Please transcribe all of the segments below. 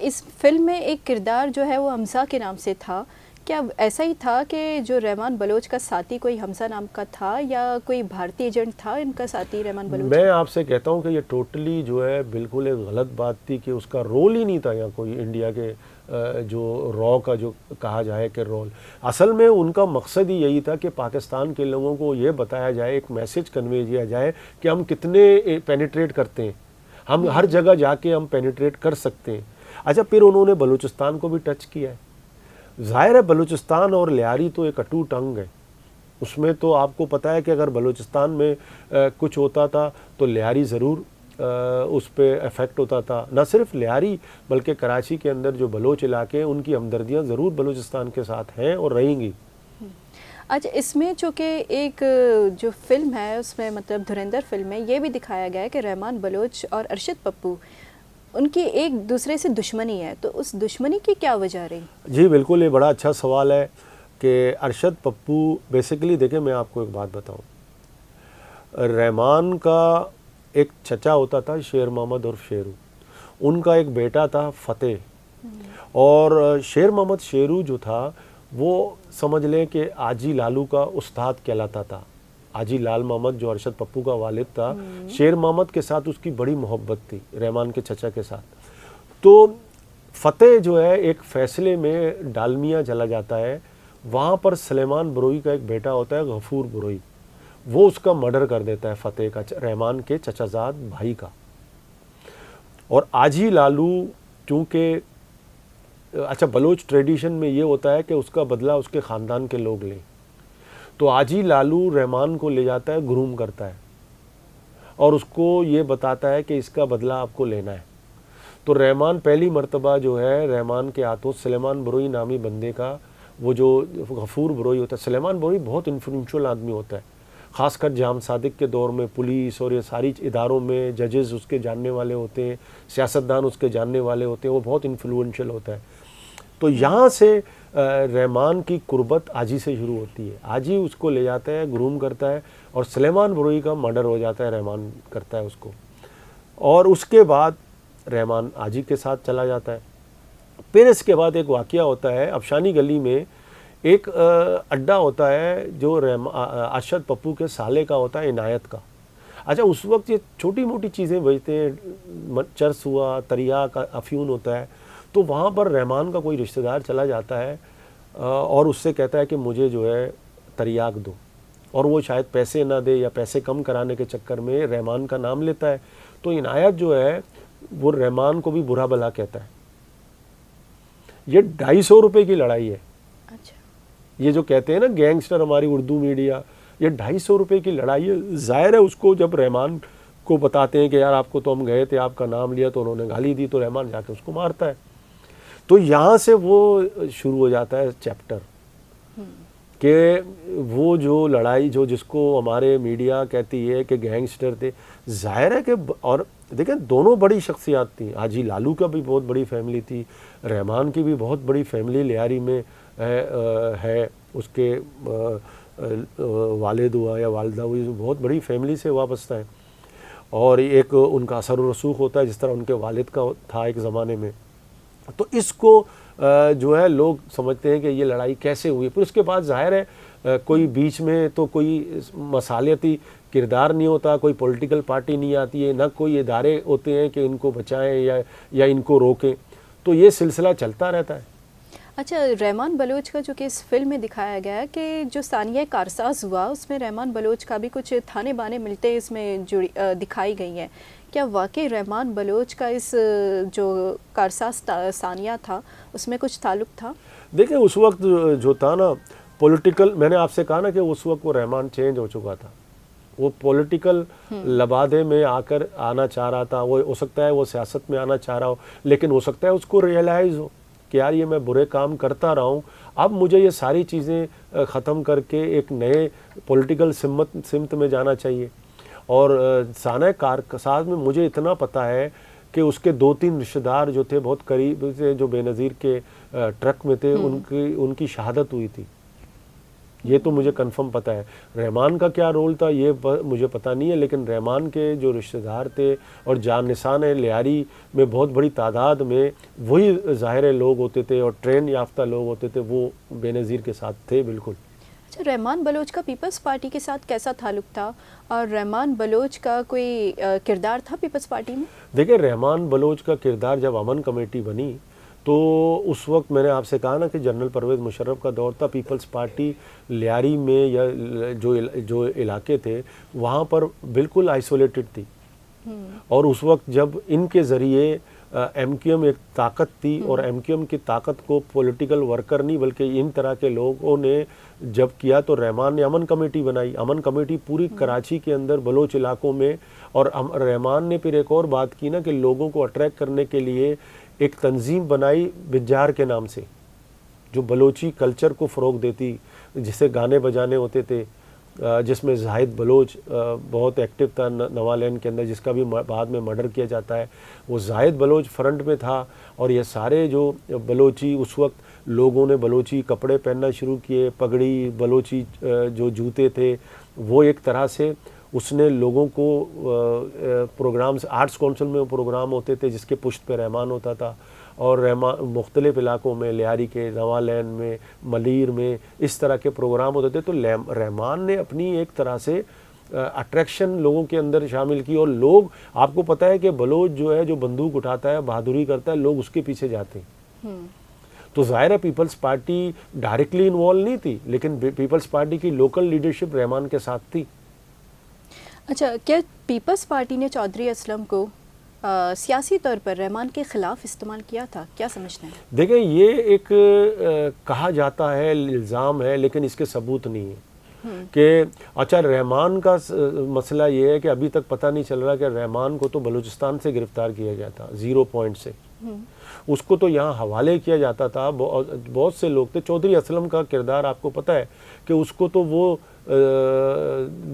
اس film میں ایک کردار جو ہے وہ حمزہ کے نام سے تھا، کیا ایسا ہی تھا کہ جو رحمان بلوچ کا ساتھی کوئی حمزہ نام کا تھا یا کوئی بھارتی ایجنٹ تھا ان کا ساتھی رحمان بلوچ؟ میں آپ سے کہتا ہوں کہ یہ ٹوٹلی جو ہے بالکل ایک غلط بات تھی کہ اس کا رول ہی نہیں تھا یا کوئی انڈیا کے جو را کا جو کہا جائے کہ رول. اصل میں ان کا مقصد ہی یہی تھا کہ پاکستان کے لوگوں کو یہ بتایا جائے، ایک میسج کنوے کیا جائے کہ ہم کتنے پینیٹریٹ کرتے ہیں، ہم ہر جگہ جا کے ہم پینیٹریٹ کر سکتے ہیں. اچھا پھر انہوں نے بلوچستان کو بھی ٹچ کیا ہے. ظاہر ہے بلوچستان اور لیاری تو ایک اٹوٹ انگ ہے. اس میں تو آپ کو پتہ ہے کہ اگر بلوچستان میں کچھ ہوتا تھا تو لیاری ضرور اس پہ افیکٹ ہوتا تھا. نہ صرف لیاری بلکہ کراچی کے اندر جو بلوچ علاقے ہیں ان کی ہمدردیاں ضرور بلوچستان کے ساتھ ہیں اور رہیں گی. اچھا اس میں چونکہ ایک جو فلم ہے اس میں مطلب دھرندر فلم میں یہ بھی دکھایا گیا ہے کہ رحمان بلوچ اور ارشد پپو ان کی ایک دوسرے سے دشمنی ہے، تو اس دشمنی کی کیا وجہ رہی؟ جی بالکل، یہ بڑا اچھا سوال ہے کہ ارشد پپو بیسیکلی دیکھیں میں آپ کو ایک بات بتاؤں. رحمان کا ایک چچا ہوتا تھا شیر محمد عرف شیرو، ان کا ایک بیٹا تھا فتح، اور شیر محمد شیرو جو تھا وہ سمجھ لیں کہ آجی لالو کا استاد کہلاتا تھا. آجی لال محمد جو ارشد پپو کا والد تھا، شیر محمد کے ساتھ اس کی بڑی محبت تھی رحمان کے چچا کے ساتھ. تو فتح جو ہے ایک فیصلے میں ڈالمیا چلا جاتا ہے، وہاں پر سلیمان بروئی کا ایک بیٹا ہوتا ہے غفور بروئی، وہ اس کا مرڈر کر دیتا ہے فتح کا، رحمان کے چچا زاد بھائی کا. اور آجی لالو چونکہ اچھا بلوچ ٹریڈیشن میں یہ ہوتا ہے کہ اس کا بدلہ اس کے خاندان کے لوگ لیں، تو آجی لالو رحمان کو لے جاتا ہے، گروم کرتا ہے اور اس کو یہ بتاتا ہے کہ اس کا بدلہ آپ کو لینا ہے. تو رحمان پہلی مرتبہ جو ہے رحمان کے ہاتھوں سلیمان بروئی نامی بندے کا، وہ جو غفور بروئی ہوتا ہے، سلیمان بروئی بہت انفلوئنشل آدمی ہوتا ہے، خاص کر جام صادق کے دور میں پولیس اور یہ ساری اداروں میں ججز اس کے جاننے والے ہوتے ہیں، سیاستدان اس کے جاننے والے ہوتے ہیں، وہ بہت انفلوئنشل ہوتا ہے. تو یہاں سے رحمان کی قربت آجی سے شروع ہوتی ہے. آجی اس کو لے جاتا ہے، گروم کرتا ہے، اور سلیمان بروئی کا مرڈر ہو جاتا ہے، رحمان کرتا ہے اس کو. اور اس کے بعد رحمان آجی کے ساتھ چلا جاتا ہے. پھر اس کے بعد ایک واقعہ ہوتا ہے افشانی گلی میں، ایک اڈا ہوتا ہے جو ارشد پپو کے سالے کا ہوتا ہے، عنایت کا. اچھا اس وقت یہ چھوٹی موٹی چیزیں بیچتے ہیں، چرس ہوا، تریا کا افیون ہوتا ہے. تو وہاں پر رحمان کا کوئی رشتہ دار چلا جاتا ہے اور اس سے کہتا ہے کہ مجھے جو ہے تریاک دو، اور وہ شاید پیسے نہ دے یا پیسے کم کرانے کے چکر میں رحمان کا نام لیتا ہے. تو عنایت جو ہے وہ رحمان کو بھی برا بلا کہتا ہے. یہ 250 روپے کی لڑائی ہے. اچھا یہ جو کہتے ہیں نا گینگسٹر ہماری اردو میڈیا، یہ 250 روپے کی لڑائی ہے. ظاہر ہے اس کو جب رحمان کو بتاتے ہیں کہ یار آپ کو تو ہم گئے تھے، آپ کا نام لیا، تو انہوں نے گالی دی، تو رحمان جا کے اس کو مارتا ہے. تو یہاں سے وہ شروع ہو جاتا ہے چیپٹر کہ وہ جو لڑائی جس کو ہمارے میڈیا کہتی ہے کہ گینگسٹر تھے. ظاہر ہے کہ اور دیکھیں دونوں بڑی شخصیات تھیں. حاجی لالو کا بھی بہت بڑی فیملی تھی، رحمان کی بھی بہت بڑی فیملی لیاری میں ہے. اس کے والد ہوا یا والدہ ہوئی، بہت بڑی فیملی سے وابستہ ہیں. اور ایک ان کا اثر و رسوخ ہوتا ہے جس طرح ان کے والد کا تھا ایک زمانے میں. تو اس کو جو ہے لوگ سمجھتے ہیں کہ یہ لڑائی کیسے ہوئی. پھر اس کے بعد ظاہر ہے کوئی بیچ میں تو کوئی مصالحتی کردار نہیں ہوتا، کوئی پولیٹیکل پارٹی نہیں آتی ہے، نہ کوئی ادارے ہوتے ہیں کہ ان کو بچائیں یا ان کو روکیں. تو یہ سلسلہ چلتا رہتا ہے. اچھا رحمان بلوچ کا جو کہ اس فلم میں دکھایا گیا ہے کہ جو ثانیہ کارساز ہوا اس میں رحمان بلوچ کا بھی کچھ تھانے بانے ملتے اس میں دکھائی گئی ہیں، کیا واقعی رحمان بلوچ کا اس جو کارساز ثانیہ تھا اس میں کچھ تعلق تھا؟ دیکھیں اس وقت جو تھا نا پولیٹیکل، میں نے آپ سے کہا نا کہ اس وقت وہ رحمان چینج ہو چکا تھا، وہ پولیٹیکل لبادے میں آنا چاہ رہا تھا. وہ ہو سکتا ہے وہ سیاست میں آنا چاہ رہا ہو، لیکن ہو سکتا ہے اس کو ریئلائز ہو کہ یار یہ میں برے کام کرتا رہا ہوں، اب مجھے یہ ساری چیزیں ختم کر کے ایک نئے پولیٹیکل سمت میں جانا چاہیے. اور ثانیہ کارساز میں مجھے اتنا پتہ ہے کہ اس کے 2-3 رشتہ دار جو تھے بہت قریب سے، جو بے نظیر کے ٹرک میں تھے، ان کی شہادت ہوئی تھی. یہ تو مجھے کنفرم پتہ ہے. رحمان کا کیا رول تھا یہ مجھے پتہ نہیں ہے، لیکن رحمان کے جو رشتہ دار تھے اور جان نثار لیاری میں بہت بڑی تعداد میں وہی ظاہر لوگ ہوتے تھے اور ٹرین یافتہ لوگ ہوتے تھے، وہ بے نظیر کے ساتھ تھے بالکل. اچھا، رحمان بلوچ کا پیپلز پارٹی کے ساتھ کیسا تعلق تھا، اور رحمان بلوچ کا کوئی کردار تھا پیپلز پارٹی میں؟ دیکھیں، رحمان بلوچ کا کردار جب امن کمیٹی بنی تو اس وقت میں نے آپ سے کہا نا کہ جنرل پرویز مشرف کا دور تھا. پیپلز پارٹی لیاری میں یا جو علاقے تھے وہاں پر بالکل آئسولیٹڈ تھی، اور اس وقت جب ان کے ذریعے ایم کیو ایم ایک طاقت تھی، اور ایم کیو ایم کی طاقت کو پولیٹیکل ورکر نہیں بلکہ ان طرح کے لوگوں نے جب کیا تو رحمان نے امن کمیٹی بنائی. امن کمیٹی پوری کراچی کے اندر بلوچ علاقوں میں، اور رحمان نے پھر ایک اور بات کی نا کہ لوگوں کو اٹریکٹ کرنے کے لیے ایک تنظیم بنائی بجار کے نام سے، جو بلوچی کلچر کو فروغ دیتی، جسے گانے بجانے ہوتے تھے، جس میں زاہد بلوچ بہت ایکٹیو تھا نوالین کے اندر، جس کا بھی بعد میں مرڈر کیا جاتا ہے. وہ زاہد بلوچ فرنٹ میں تھا، اور یہ سارے جو بلوچی اس وقت لوگوں نے بلوچی کپڑے پہننا شروع کیے، پگڑی، بلوچی جو جوتے تھے، وہ ایک طرح سے اس نے لوگوں کو پروگرامز، آرٹس کونسل میں پروگرام ہوتے تھے جس کے پشت پہ رحمان ہوتا تھا، اور رحمان مختلف علاقوں میں لیاری کے، نوالین میں، ملیر میں اس طرح کے پروگرام ہوتے تھے. تو رحمان نے اپنی ایک طرح سے اٹریکشن لوگوں کے اندر شامل کی، اور لوگ، آپ کو پتہ ہے کہ بلوچ جو ہے جو بندوق اٹھاتا ہے، بہادری کرتا ہے، لوگ اس کے پیچھے جاتے ہیں. تو ظاہر ہے پیپلز پارٹی ڈائریکٹلی انوالو نہیں تھی، لیکن پیپلز پارٹی کی لوکل لیڈرشپ رحمان کے ساتھ تھی. اچھا، کیا پیپلز پارٹی نے چودھری اسلم کو سیاسی طور پر رحمان کے خلاف استعمال کیا تھا؟ کیا سمجھتے ہیں؟ دیکھیں، یہ ایک کہا جاتا ہے، الزام ہے، لیکن اس کے ثبوت نہیں ہے کہ اچھا رحمان کا مسئلہ یہ ہے کہ ابھی تک پتہ نہیں چل رہا کہ رحمان کو تو بلوچستان سے گرفتار کیا گیا تھا، 0 پوائنٹ سے. اس کو تو یہاں حوالے کیا جاتا تھا. بہت سے لوگ تھے. چودھری اسلم کا کردار آپ کو پتہ ہے کہ اس کو تو وہ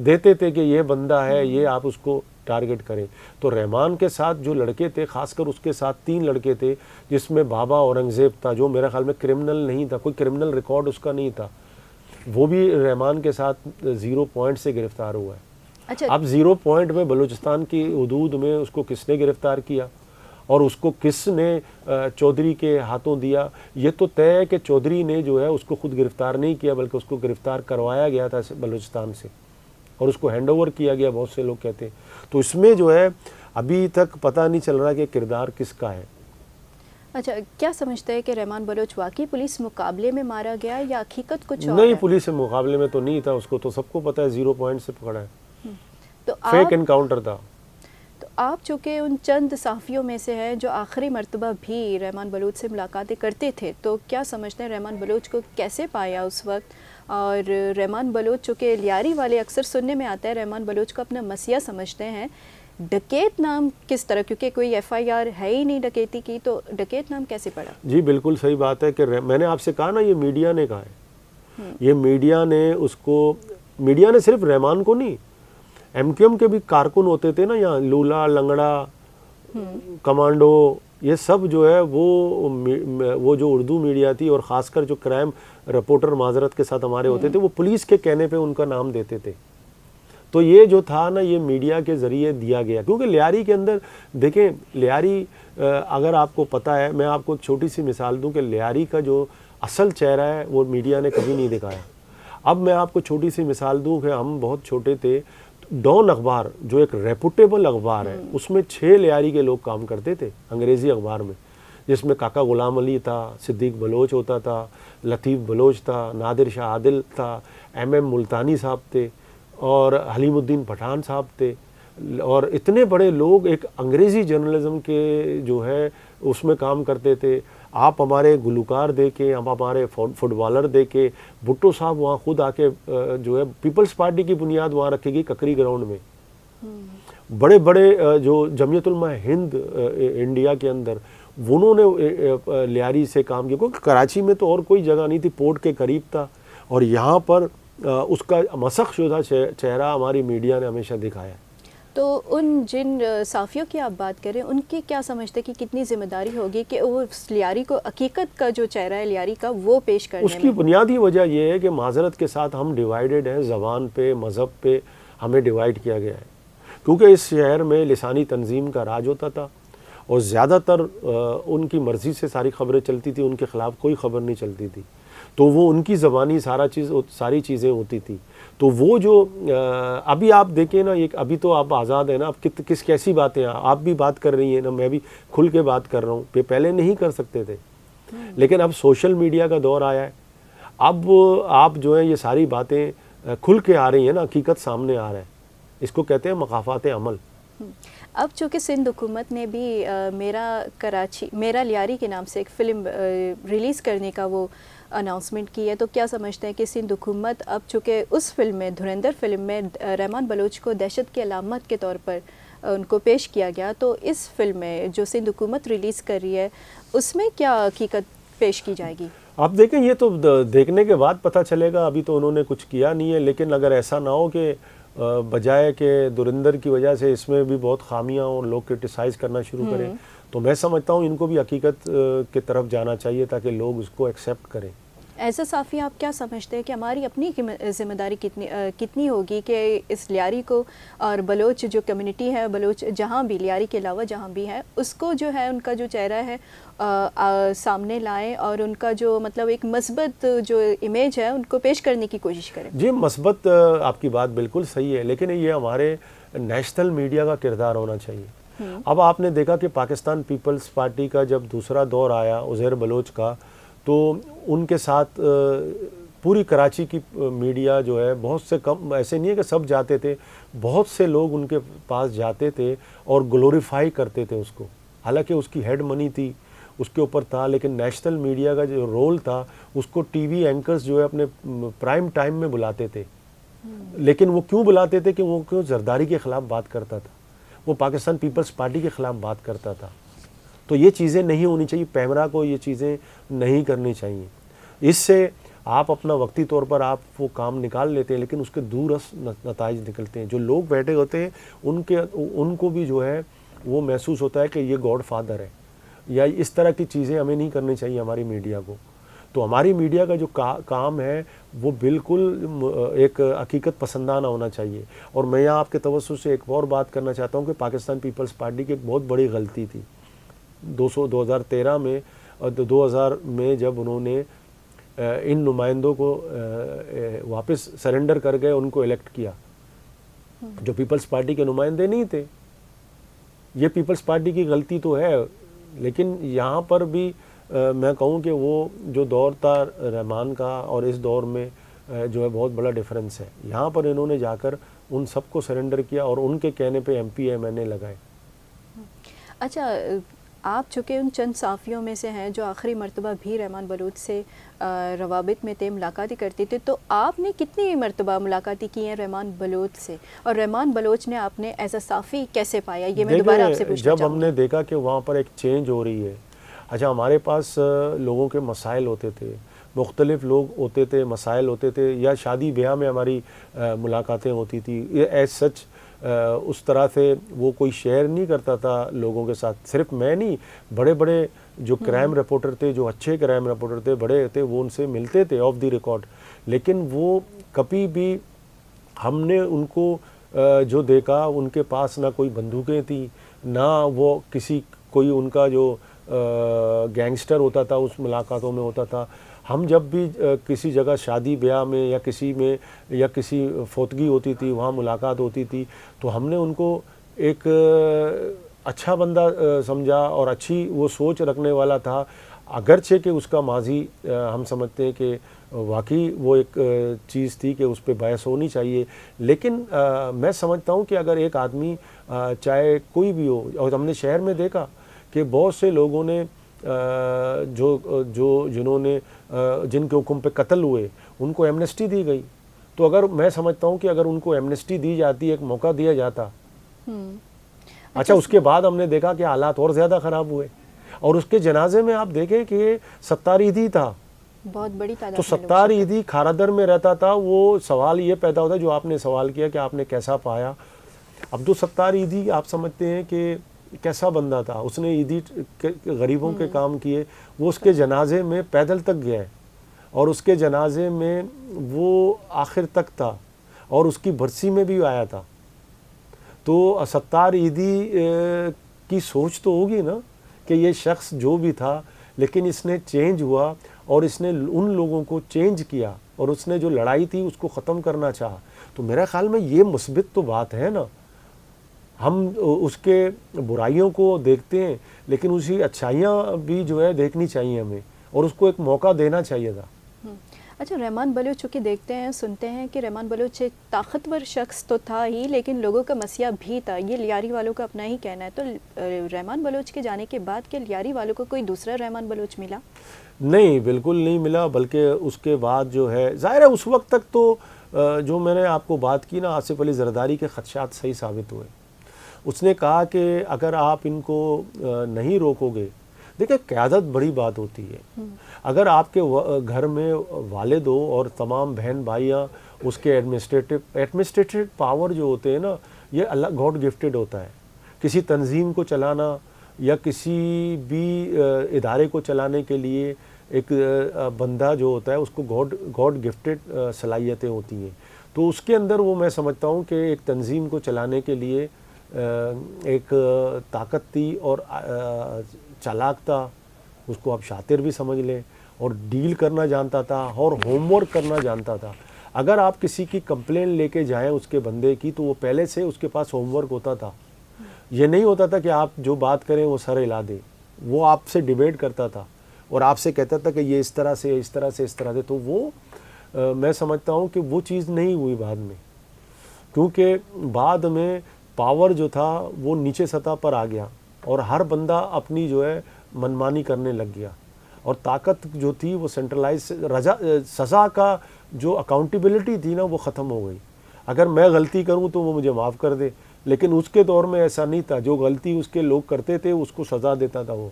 دیتے تھے کہ یہ بندہ ہے، یہ آپ اس کو ٹارگٹ کریں. تو رحمان کے ساتھ جو لڑکے تھے، خاص کر اس کے ساتھ 3 لڑکے تھے، جس میں بابا اورنگزیب تھا، جو میرے خیال میں کرمنل نہیں تھا، کوئی کرمنل ریکارڈ اس کا نہیں تھا، وہ بھی رحمان کے ساتھ 0 پوائنٹ سے گرفتار ہوا ہے. اچھا، اب 0 پوائنٹ میں بلوچستان کی حدود میں اس کو کس نے گرفتار کیا اور اس کو کس نے چودھری کے ہاتھوں دیا، یہ تو طے ہے کہ چودھری نے جو ہے اس کو خود گرفتار نہیں کیا، بلکہ اس کو گرفتار کروایا گیا تھا بلوچستان سے، اور اس کو ہینڈ اوور کیا گیا، بہت سے لوگ کہتے ہیں. تو اس میں جو ہے ابھی تک پتہ نہیں چل رہا کہ کردار کس کا ہے. اچھا، کیا سمجھتے ہیں کہ رحمان بلوچ واقعی پولیس مقابلے میں مارا گیا یا حقیقت کچھ اور نہیں، ہے؟ پولیس کے مقابلے میں تو نہیں تھا، اس کو تو سب کو پتہ ہے 0 پوائنٹ سے پکڑا ہے، تو فیک انکاؤنٹر تھا. آپ چونکہ ان چند صحافیوں میں سے ہیں جو آخری مرتبہ بھی رحمان بلوچ سے ملاقاتیں کرتے تھے، تو کیا سمجھتے ہیں رحمان بلوچ کو کیسے پایا اس وقت؟ اور رحمان بلوچ چونکہ لیاری والے اکثر سننے میں آتا ہے رحمان بلوچ کو اپنا مسیح سمجھتے ہیں، ڈکیت نام کس طرح، کیونکہ کوئی FIR ہے ہی نہیں ڈکیتی کی، تو ڈکیت نام کیسے پڑا؟ جی بالکل صحیح بات ہے کہ میں نے آپ سے کہا نا، یہ میڈیا نے کہا ہے، یہ میڈیا نے اس کو، میڈیا نے صرف رحمان کو نہیں، ایم کیو ایم کے بھی کارکن ہوتے تھے نا یہاں، لولا، لنگڑا، کمانڈو، یہ سب جو ہے وہ جو اردو میڈیا تھی، اور خاص کر جو کرائم رپورٹر معذرت کے ساتھ ہمارے ہوتے تھے، وہ پولیس کے کہنے پہ ان کا نام دیتے تھے. تو یہ جو تھا نا، یہ میڈیا کے ذریعے دیا گیا، کیونکہ لیاری کے اندر دیکھیں، لیاری اگر آپ کو پتہ ہے، میں آپ کو ایک چھوٹی سی مثال دوں کہ لیاری کا جو اصل چہرہ ہے وہ میڈیا نے کبھی نہیں دکھایا. اب میں آپ کو چھوٹی سی مثال دوں کہ ہم بہت چھوٹے تھے، ڈان اخبار جو ایک ریپوٹیبل اخبار ہے، اس میں 6 لیاری کے لوگ کام کرتے تھے انگریزی اخبار میں، جس میں کاکا غلام علی تھا، صدیق بلوچ ہوتا تھا، لطیف بلوچ تھا، نادر شاہ عادل تھا، MM ملتانی صاحب تھے، اور حلیم الدین پٹھان صاحب تھے، اور اتنے بڑے لوگ ایک انگریزی جرنلزم کے جو ہے اس میں کام کرتے تھے. آپ ہمارے گلوکار دیکھیں، ہم ہمارے فٹ بالر دیکھیں، بھٹو صاحب وہاں خود آ کے جو ہے پیپلز پارٹی کی بنیاد وہاں رکھے گی ککری گراؤنڈ میں. بڑے بڑے جو جمعیت علماء ہند انڈیا کے اندر، انہوں نے لیاری سے کام کیا، کیونکہ کراچی میں تو اور کوئی جگہ نہیں تھی، پورٹ کے قریب تھا، اور یہاں پر اس کا مسخ شدہ چہرہ ہماری میڈیا نے ہمیشہ دکھایا. تو ان جن صحافیوں کی آپ بات کریں ان کی کیا سمجھتے کہ کتنی ذمہ داری ہوگی کہ وہ اس لیاری کو حقیقت کا جو چہرہ ہے لیاری کا وہ پیش کرنے اس کی بنیادی وجہ یہ ہے کہ معذرت کے ساتھ ہم ڈیوائیڈڈ ہیں، زبان پہ، مذہب پہ ہمیں ڈیوائیڈ کیا گیا ہے، کیونکہ اس شہر میں لسانی تنظیم کا راج ہوتا تھا اور زیادہ تر ان کی مرضی سے ساری خبریں چلتی تھی، ان کے خلاف کوئی خبر نہیں چلتی تھی، تو وہ ان کی زبانی ساری چیزیں ہوتی تھی. تو وہ جو ابھی آپ دیکھیں نا، ابھی تو آپ آزاد ہیں نا، اب کیسی باتیں آپ بھی بات کر رہی ہیں نا، میں بھی کھل کے بات کر رہا ہوں، پہلے نہیں کر سکتے تھے. لیکن اب سوشل میڈیا کا دور آیا ہے، اب آپ جو ہے یہ ساری باتیں کھل کے آ رہی ہیں نا، حقیقت سامنے آ رہا ہے. اس کو کہتے ہیں مقافات عمل. اب چونکہ سندھ حکومت نے بھی میرا لیاری کے نام سے ایک فلم ریلیز کرنے کا وہ اناؤنسمنٹ کی ہے، تو کیا سمجھتے ہیں کہ سندھ حکومت اب چونکہ اس فلم میں دھرندر فلم میں رحمان بلوچ کو دہشت کی علامت کے طور پر ان کو پیش کیا گیا، تو اس فلم میں جو سندھ حکومت ریلیز کر رہی ہے اس میں کیا حقیقت پیش کی جائے گی؟ آپ دیکھیں، یہ تو دیکھنے کے بعد پتہ چلے گا، ابھی تو انہوں نے کچھ کیا نہیں ہے. لیکن اگر ایسا نہ ہو کہ بجائے کہ دھرندر کی وجہ سے اس میں بھی بہت خامیاں اور لوگ کرٹیسائز کرنا شروع کریں، تو میں سمجھتا ہوں ان کو بھی حقیقت کی طرف جانا چاہیے تاکہ لوگ اس کو ایکسیپٹ کریں. ایز اے صحافی آپ کیا سمجھتے ہیں کہ ہماری اپنی ذمہ داری کتنی ہوگی کہ اس لیاری کو اور بلوچ جو کمیونٹی ہے، بلوچ جہاں بھی، لیاری کے علاوہ جہاں بھی ہے، اس کو جو ہے ان کا جو چہرہ ہے سامنے لائیں اور ان کا جو مطلب ایک مثبت جو امیج ہے ان کو پیش کرنے کی کوشش کریں؟ جی، مثبت آپ کی بات بالکل صحیح ہے، لیکن یہ ہمارے نیشنل میڈیا کا کردار ہونا چاہیے. اب آپ نے دیکھا کہ پاکستان پیپلز پارٹی کا جب دوسرا دور آیا عزیر بلوچ کا، تو ان کے ساتھ پوری کراچی کی میڈیا جو ہے، بہت سے کم، ایسے نہیں ہے کہ سب جاتے تھے، بہت سے لوگ ان کے پاس جاتے تھے اور گلوریفائی کرتے تھے اس کو، حالانکہ اس کی ہیڈ منی تھی، اس کے اوپر تھا. لیکن نیشنل میڈیا کا جو رول تھا اس کو ٹی وی اینکرز جو ہے اپنے پرائم ٹائم میں بلاتے تھے. لیکن وہ کیوں بلاتے تھے؟ کہ وہ کیوں زرداری کے خلاف بات کرتا تھا، وہ پاکستان پیپلز پارٹی کے خلاف بات کرتا تھا. تو یہ چیزیں نہیں ہونی چاہیے، پیمرا کو یہ چیزیں نہیں کرنی چاہیے. اس سے آپ اپنا وقتی طور پر آپ وہ کام نکال لیتے ہیں، لیکن اس کے دورس نتائج نکلتے ہیں. جو لوگ بیٹھے ہوتے ہیں ان کو بھی جو ہے وہ محسوس ہوتا ہے کہ یہ گاڈ فادر ہے، یا اس طرح کی چیزیں ہمیں نہیں کرنی چاہیے ہماری میڈیا کو. تو ہماری میڈیا کا جو کام ہے وہ بالکل ایک حقیقت پسندانہ ہونا چاہیے. اور میں یہاں آپ کے توسط سے ایک اور بات کرنا چاہتا ہوں کہ پاکستان پیپلز پارٹی کی ایک بہت بڑی غلطی تھی 2013 میں اور 2000 میں، جب انہوں نے ان نمائندوں کو واپس سرنڈر کر گئے، ان کو الیکٹ کیا جو پیپلز پارٹی کے نمائندے نہیں تھے. یہ پیپلز پارٹی کی غلطی تو ہے، لیکن یہاں پر بھی میں کہوں کہ وہ جو دور تھا رحمان کا اور اس دور میں جو ہے بہت بڑا ڈیفرنس ہے. یہاں پر انہوں نے جا کر ان سب کو سرنڈر کیا اور ان کے کہنے پہ MPA لگائے. اچھا، آپ چونکہ ان چند صحافیوں میں سے ہیں جو آخری مرتبہ بھی رحمان بلوچ سے روابط میں تھے، ملاقاتیں کرتے تھے، تو آپ نے کتنی مرتبہ ملاقاتیں کی ہیں رحمان بلوچ سے؟ اور رحمان بلوچ نے آپ نے ایز اے صحافی کیسے پایا؟ یہ میں دوبارہ آپ سے پوچھنا چاہوں گی. جب ہم نے دیکھا کہ وہاں پر ایک چینج ہو رہی ہے، اچھا ہمارے پاس لوگوں کے مسائل ہوتے تھے، مختلف لوگ ہوتے تھے، مسائل ہوتے تھے، یا شادی بیاہ میں ہماری ملاقاتیں ہوتی تھی. ایز سچ اس طرح سے وہ کوئی شیئر نہیں کرتا تھا لوگوں کے ساتھ. صرف میں نہیں، بڑے بڑے جو کرائم رپورٹر تھے، جو اچھے کرائم رپورٹر تھے، بڑے تھے، وہ ان سے ملتے تھے آف دی ریکارڈ. لیکن وہ کبھی بھی ہم نے ان کو جو دیکھا، ان کے پاس نہ کوئی بندوقیں تھیں، نہ وہ کوئی ان کا جو گینگسٹر ہوتا تھا اس ملاقاتوں میں ہوتا تھا. ہم جب بھی کسی جگہ شادی بیاہ میں یا کسی فوتگی ہوتی تھی، وہاں ملاقات ہوتی تھی، تو ہم نے ان کو ایک اچھا بندہ سمجھا اور اچھی وہ سوچ رکھنے والا تھا. اگرچہ کہ اس کا ماضی ہم سمجھتے ہیں کہ واقعی وہ ایک چیز تھی کہ اس پہ بحث ہونی چاہیے. لیکن میں سمجھتا ہوں کہ اگر ایک آدمی چاہے کوئی بھی ہو، اور ہم نے شہر میں دیکھا کہ بہت سے لوگوں نے جنہوں نے جن کے حکم پہ قتل ہوئے، ان کو ایمنسٹی دی گئی. تو اگر میں سمجھتا ہوں کہ اگر ان کو ایمنسٹی دی جاتی، ایک موقع دیا جاتا. اچھا، اس کے بعد ہم نے دیکھا کہ حالات اور زیادہ خراب ہوئے. اور اس کے جنازے میں آپ دیکھیں کہ ستار عیدی تھا، بہت بڑی تعداد. تو ستار عیدی کھارادر میں رہتا تھا. وہ سوال یہ پیدا ہوتا ہے جو آپ نے سوال کیا کہ آپ نے کیسا پایا. عبد الستار عیدی آپ سمجھتے ہیں کہ کیسا بندہ تھا، اس نے عیدی غریبوں کے کام کیے، وہ اس کے جنازے میں پیدل تک گیا ہے اور اس کے جنازے میں وہ آخر تک تھا اور اس کی برسی میں بھی آیا تھا. تو ستار عیدی کی سوچ تو ہوگی نا کہ یہ شخص جو بھی تھا لیکن اس نے چینج ہوا اور اس نے ان لوگوں کو چینج کیا اور اس نے جو لڑائی تھی اس کو ختم کرنا چاہا. تو میرے خیال میں یہ مثبت تو بات ہے نا. ہم اس کے برائیوں کو دیکھتے ہیں لیکن اسی اچھائیاں بھی جو ہے دیکھنی چاہیے ہمیں اور اس کو ایک موقع دینا چاہیے تھا. اچھا، رحمان بلوچ چونکہ دیکھتے ہیں سنتے ہیں کہ رحمان بلوچ ایک طاقتور شخص تو تھا ہی لیکن لوگوں کا مسیحا بھی تھا، یہ لیاری والوں کا اپنا ہی کہنا ہے. تو رحمان بلوچ کے جانے کے بعد کیا لیاری والوں کو کوئی دوسرا رحمان بلوچ ملا؟ نہیں، بالکل نہیں ملا، بلکہ اس کے بعد جو ہے ظاہر ہے اس وقت تک تو جو میں نے آپ کو بات کی نا، آصف علی زرداری کے خدشات صحیح ثابت ہوئے. اس نے کہا کہ اگر آپ ان کو نہیں روکو گے، دیکھیں قیادت بڑی بات ہوتی ہے. اگر آپ کے گھر میں والد ہو اور تمام بہن بھائیاں اس کے ایڈمنسٹریٹو پاور جو ہوتے ہیں نا، یہ اللہ گاڈ گفٹڈ ہوتا ہے. کسی تنظیم کو چلانا یا کسی بھی ادارے کو چلانے کے لیے ایک بندہ جو ہوتا ہے اس کو گاڈ گفٹڈ صلاحیتیں ہوتی ہیں. تو اس کے اندر وہ میں سمجھتا ہوں کہ ایک تنظیم کو چلانے کے لیے ایک طاقت تھی اور چالاک تھا، اس کو آپ شاطر بھی سمجھ لیں، اور ڈیل کرنا جانتا تھا اور ہوم ورک کرنا جانتا تھا. اگر آپ کسی کی کمپلین لے کے جائیں اس کے بندے کی تو وہ پہلے سے اس کے پاس ہوم ورک ہوتا تھا. یہ نہیں ہوتا تھا کہ آپ جو بات کریں وہ سر ہلا دیں. وہ آپ سے ڈیبیٹ کرتا تھا اور آپ سے کہتا تھا کہ یہ اس طرح سے اس طرح سے اس طرح سے. تو وہ میں سمجھتا ہوں کہ وہ چیز نہیں ہوئی بعد میں، کیونکہ بعد میں پاور جو تھا وہ نیچے سطح پر آ گیا اور ہر بندہ اپنی جو ہے منمانی کرنے لگ گیا اور طاقت جو تھی وہ سینٹرلائز، سزا کا جو اکاؤنٹیبلٹی تھی نا وہ ختم ہو گئی. اگر میں غلطی کروں تو وہ مجھے معاف کر دے، لیکن اس کے دور میں ایسا نہیں تھا. جو غلطی اس کے لوگ کرتے تھے اس کو سزا دیتا تھا وہ.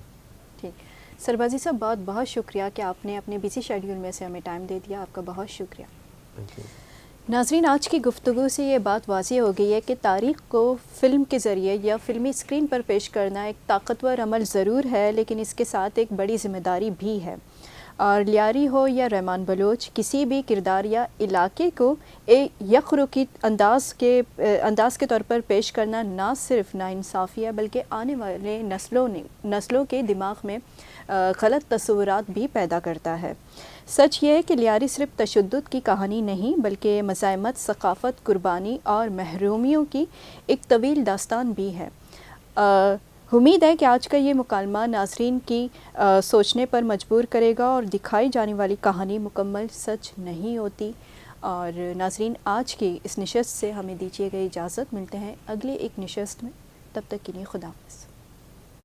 ٹھیک، سربازی صاحب بہت بہت شکریہ کہ آپ نے اپنے بزی شیڈیول میں سے ہمیں ٹائم دے دیا. آپ کا بہت شکریہ. ناظرین، آج کی گفتگو سے یہ بات واضح ہو گئی ہے کہ تاریخ کو فلم کے ذریعے یا فلمی اسکرین پر پیش کرنا ایک طاقتور عمل ضرور ہے لیکن اس کے ساتھ ایک بڑی ذمہ داری بھی ہے. اور لیاری ہو یا رحمان بلوچ، کسی بھی کردار یا علاقے کو ایک یکرخی انداز کے طور پر پیش کرنا نہ صرف ناانصافی ہے بلکہ آنے والے نسلوں کے دماغ میں غلط تصورات بھی پیدا کرتا ہے. سچ یہ ہے کہ لیاری صرف تشدد کی کہانی نہیں بلکہ مزاحمت، ثقافت، قربانی اور محرومیوں کی ایک طویل داستان بھی ہے. امید ہے کہ آج کا یہ مکالمہ ناظرین کی سوچنے پر مجبور کرے گا اور دکھائی جانے والی کہانی مکمل سچ نہیں ہوتی. اور ناظرین، آج کی اس نشست سے ہمیں دیجیے گئی اجازت. ملتے ہیں اگلی ایک نشست میں، تب تک کے لیے خدا حافظ.